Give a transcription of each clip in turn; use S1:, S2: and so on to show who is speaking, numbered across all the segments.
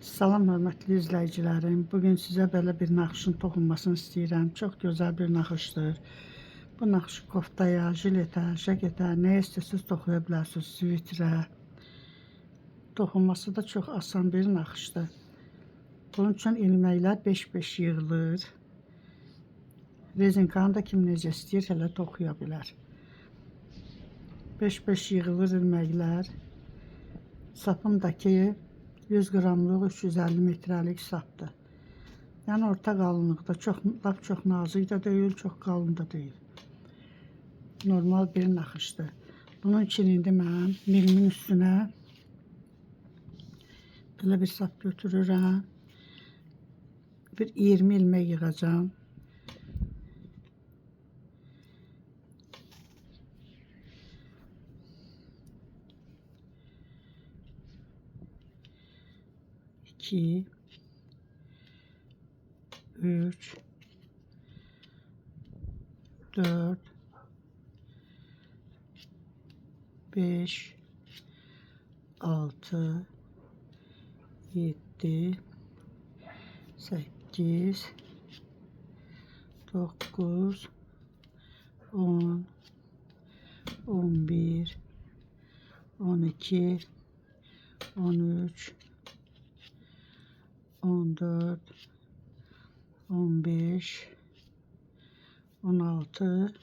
S1: Salam hörmətli izləyicilərim. Bugün sizə belə bir naxışın toxunmasını istəyirəm. Çox gözəl bir naxışdır. Bu naxışı koftaya, jiletə, jaketə, nəyə istəsəz toxuya bilərsiniz, svitrə. Toxunması da çox asan bir naxışdır. Bunun üçün ilməklər 5-5 yığılır. Rezinkanı da kim necə istəyir elə toxuya bilər. 5-5 yığılır ilməklər. Sapındakı 100 qramlıq 350 metrəlik sapdır. Yəni orta qalınlıqda, çox nazik də deyil, çox qalın da deyil. Normal bir naxışdır. Bunun üçün indi mən milimin üstünə belə bir sap götürürəm. Bir 20 ilmək yığacağım. İki, üç, dört, beş, altı, yedi, sekiz, dokuz, 10, 11, 12, 13, 14, 15, 16,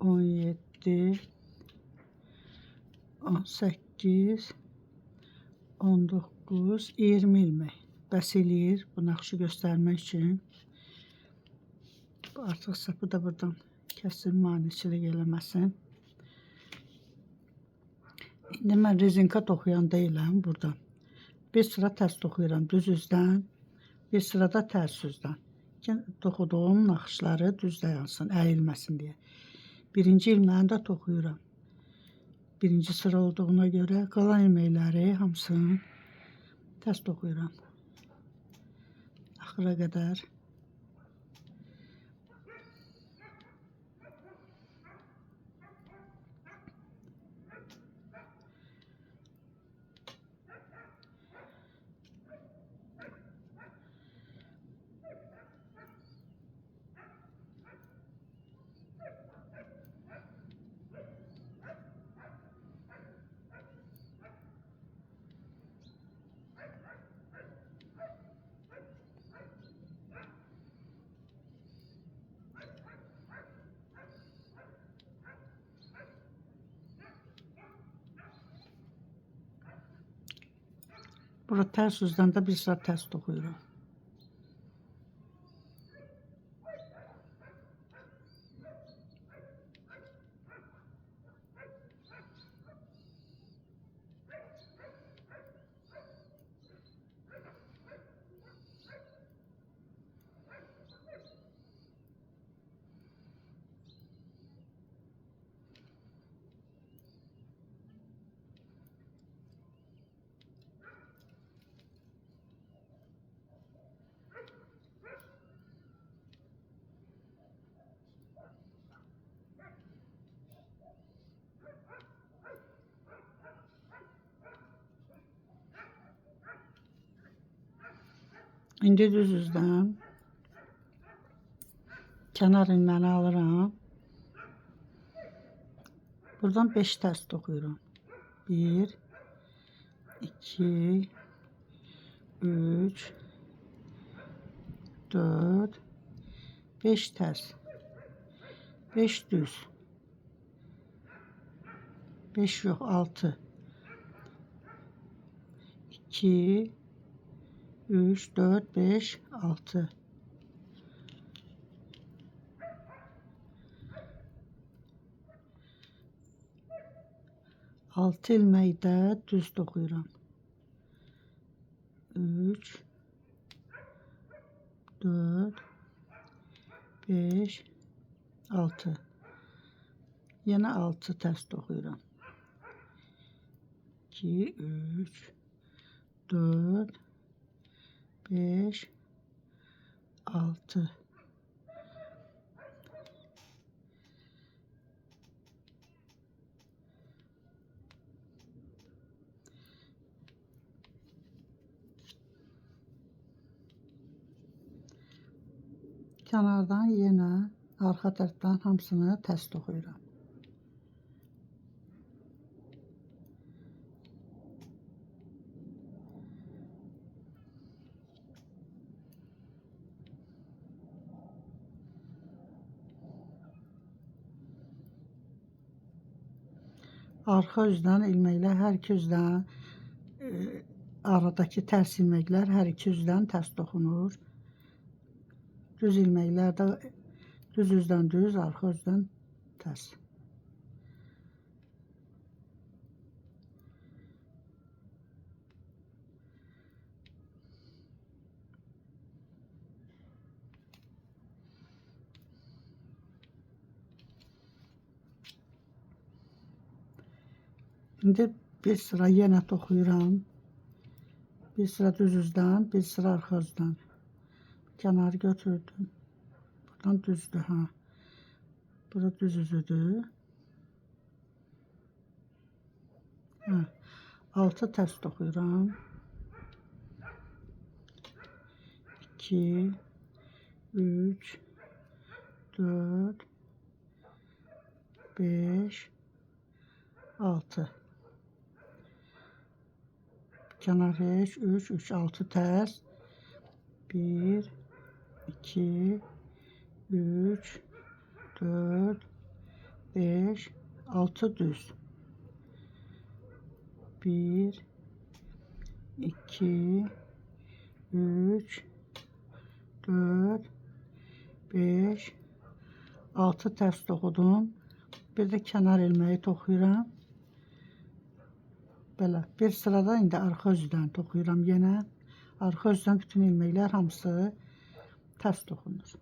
S1: 17, 18, 19, 20 ilmək. Bəs eləyir bu naxışı göstərmək üçün. Artıq sapı da buradan kəsin, maneçilik eləməsin. İndi mən rezinka toxuyan deyiləm buradan. Bir sıra tərs toxuyuram düz üzdən, bir sırada tərs üzdən. Toxuduğum naxışları düz dayansın, əyilməsin deyə. Birinci ilməni də toxuyuram. Birinci sıra olduğuna görə qalan ilməkləri hamısını tərs toxuyuram. Axıra qədər. Burada tərs üzdən də bir sıra tərs toxuyuram. İndi düz üzdən kənar ilməni alıram. Buradan 5 tərs toxuyuram. 1, 2, 3, 4, 5 tərs. 5 düz. 5 yox, 6. 2, 3, 4, 5, 6. Altı ilməkdə düz toxuyuram. 3, 4, 5, 6. Yenə 6 tərs toxuyuram. 2, 3, 4, 5, 6. Kənardan yenə arxa tərəfdən hamısını tərs toxuyuram. Arxa üzdən ilməklər hər iki üzdən aradakı tərs ilməklər hər iki üzdən tərs toxunur. Düz ilməklər də düz üzdən düz, arxa üzdən tərs. İndi bir sıra yenə toxuyuram. Bir sıra düz üzdən, bir sıra arxa üzdən. Kənarı götürdüm. Buradan düzdür, ha. Bura düz üzüdür. Ha. 6 tərs toxuyuram. 2 3 4 5 6 Kenar heç 3 3 6 tərs 1 2 3 4 5 6 düz 1 2 3 4 5 6 tərs toxudum. Bir də kənar ilməyi toxuyuram. Belə bir sırada indi arxa üzdən toxuyuram yenə. Arxa üzdən bütün ilməklər hamısı tərs toxunur.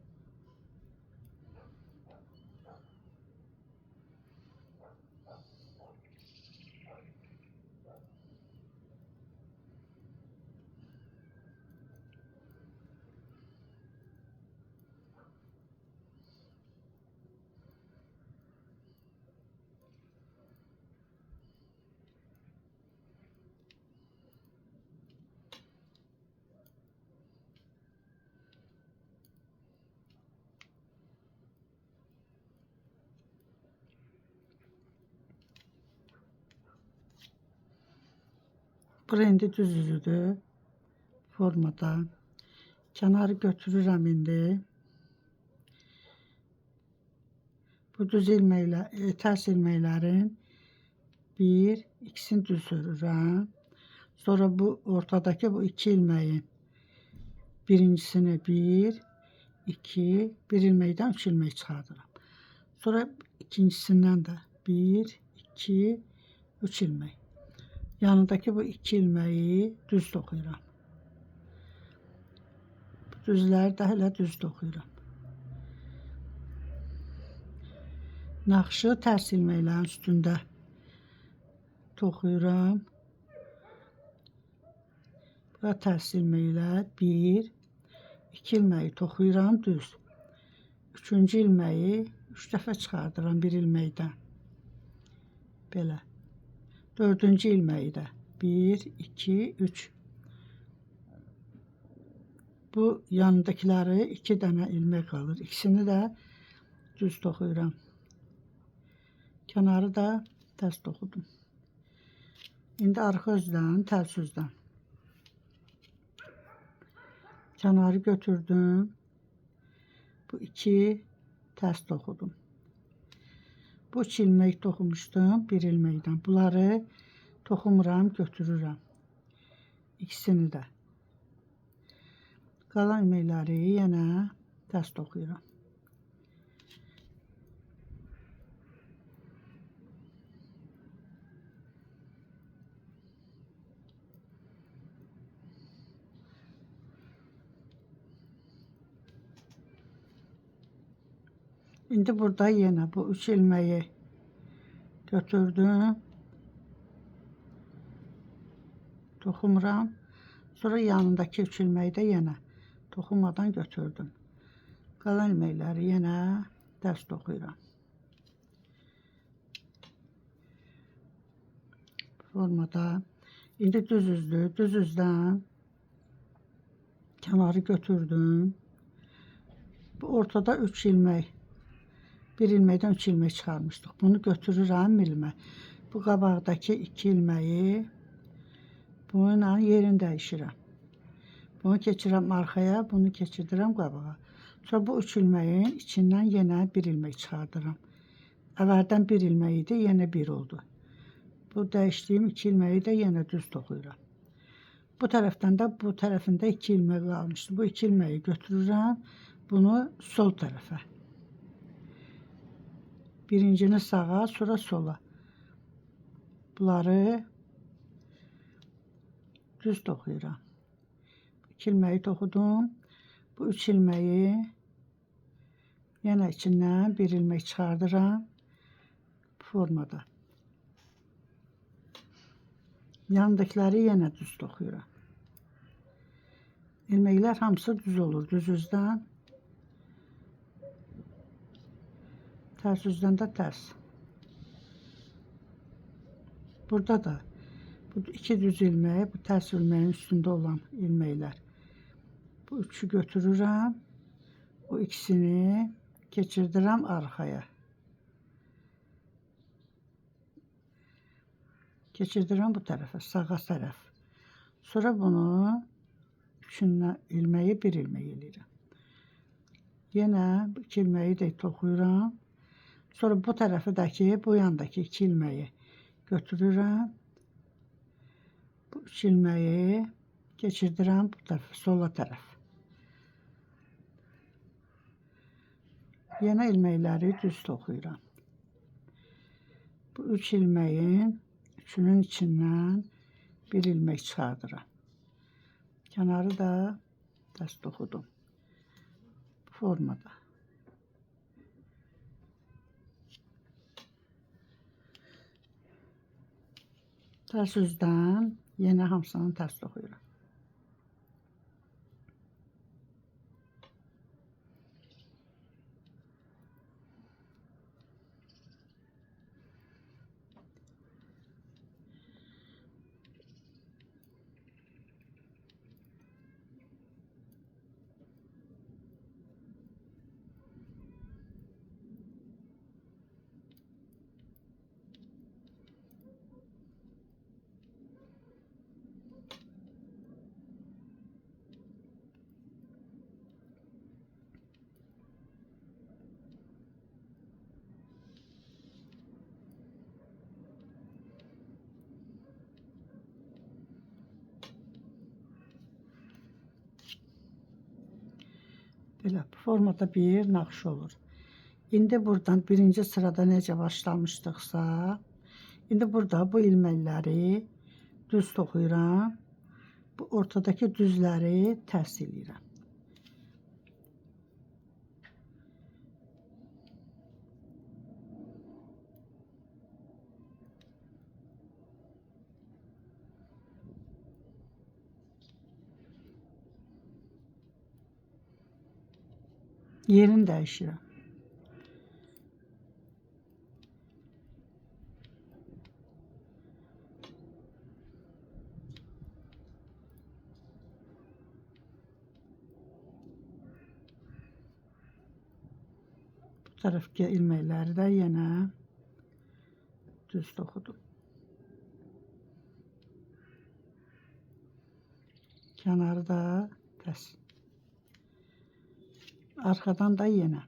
S1: Bura indi düz üzüdür formada. Kənarı götürürəm indi. Bu düz ilməklər, tərs ilməklərin ikisini düz örürəm. Sonra bu ortadakı bu iki ilməyin birincisini 1 2 bir ilməkdən 3 ilmək çıxardıram. Sonra ikincisindən də 1 2 3 ilmək. Yanındakı bu iki ilməyi düz toxuyuram. Düzləri də hələ düz toxuyuram. Naxışı tərs ilməklərin üstündə toxuyuram. Bura tərs ilməklər 1 2 ilməyi toxuyuram düz. Üçüncü ilməyi 3 dəfə çıxardıram bir ilməkdən. Belə. Dördüncü ilməyi də 1 2 3. Bu yanındakiləri 2 dənə ilmək qalır. İkisini də düz toxuyuram. Kənarı da tərs toxudum. İndi arxa üzdən, tərs üzdən. Kənarı götürdüm. Bu 2 tərs toxudum. Bu 2 ilmək toxumuşdum bir ilməkdən. Bunları toxumuram, götürürəm. İkisini də. Qalan ilməkləri yenə tərs toxuyuram. İndi burada yenə bu 3 ilməyi götürdüm. Toxumuram. Sonra yanındakı 3 ilməyi də yenə toxumadan götürdüm. Qalan ilməkləri yenə tərs toxuyuram. Formada. İndi düz üzdür. Düz üzdən kənarı götürdüm. Bu ortada 3 ilmək. Bir ilməkdən 3 ilmək çıxarmışdıq. Bunu götürürəm milmə. Bu qabaqdakı 2 ilməyi bununla yerini dəyişirəm. Bunu keçirəm arxaya, bunu keçirdirəm qabağa. Sonra bu 3 ilməyin içindən yenə 1 ilmək çıxardıram. Əvvəldən 1 ilmək idi, yenə 1 oldu. Bu dəyişdiyim 2 ilməyi də yenə düz toxuyuram. Bu tərəfdən də bu tərəfində 2 ilmək qalmışdı. Bu 2 ilməyi götürürəm, bunu sol tərəfə. Birincini sağa, sonra sola. Bunları düz toxuyuram. 2 ilməyi toxudum. Bu 3 ilməyi yenə içindən 1 ilmək çıxardıram. Bu formada. Yandakiləri yenə düz toxuyuram. İlməklər hamısı düz olur, düz üzdən. Tərs üzdən də tərs. Burada da bu 2 düz ilmək, bu tərs ilməyin üstündə olan ilməklər. Bu 3'ü götürürəm. Bu ikisini keçirdirəm arxaya. Keçirdirəm bu tərəfə, sağa tərəf. Sonra bunu üçündən ilməyi 1 ilmək eləyirəm. Yenə bu 2 ilməyi də toxuyuram. Sonra bu tərəfdəki, bu yandakı 2 ilməyi götürürəm. Bu 3 ilməyi keçirdirəm bu tərəfə, sola tərəf. Yenə ilməkləri düz toxuyuram. Bu 3 ilməyin üçünün içindən 1 ilmək çıxardıram. Kənarı da tərs toxudum. Bu formada. Tərs üzdən yenə hamısını tərs toxuyuram. Belə bu formada bir naxış olur. İndi buradan birinci sırada necə başlamışdıqsa, indi burada bu ilməkləri düz toxuyuram. Bu ortadakı düzləri tərs eləyirəm. Yerini dəyişirəm. Bu tərəfki ilməkləri də yenə düz toxudum. Kənarı da tərs. Arxadan da yenə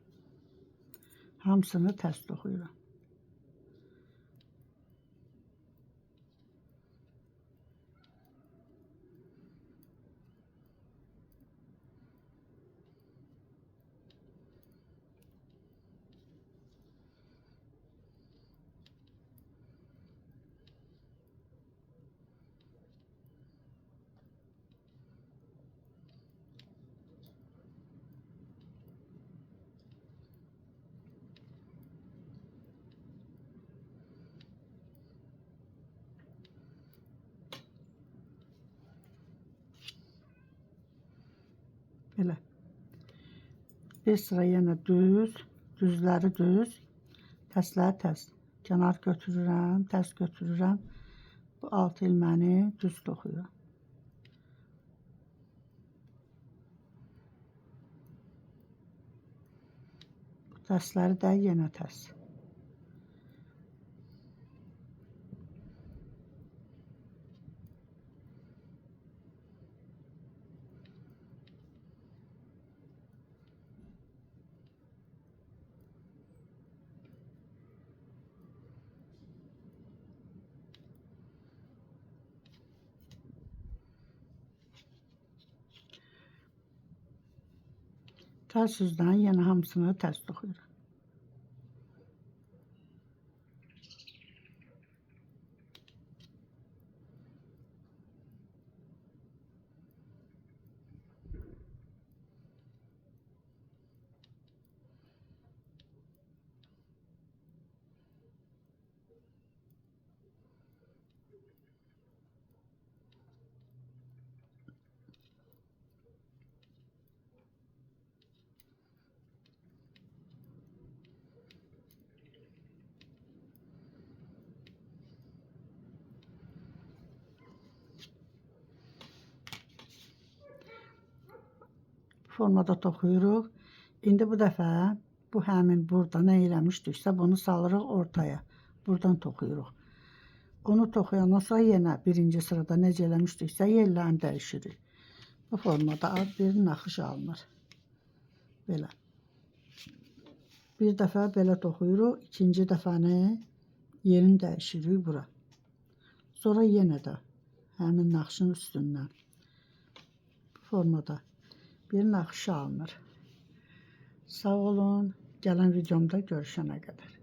S1: hamısını tərs toxuyuram. Belə. Bir sıra yenə düz, düzləri düz, tərsləri tərs. Kənar götürürəm, tərs götürürəm. Bu 6 ilməni düz toxuyuram. Dərsləri də yenə tərs. Tərs üzdən yenə hamısını tərs toxuyuram. Formada toxuyuruq. İndi bu dəfə bu həmin burada nə eləmişdiksə bunu salırıq ortaya. Buradan toxuyuruq. Onu toxuyandan sonra yenə birinci sırada necə eləmişdiksə yerlərini dəyişirik. Bu formada bir naxış alınır. Belə. Bir dəfə belə toxuyuruq. İkinci dəfəni yerini dəyişirik bura. Sonra yenə də həmin naxışın üstündən bu formada bir naxış alınır. Sağ olun. Gələn videomda görüşənə qədər.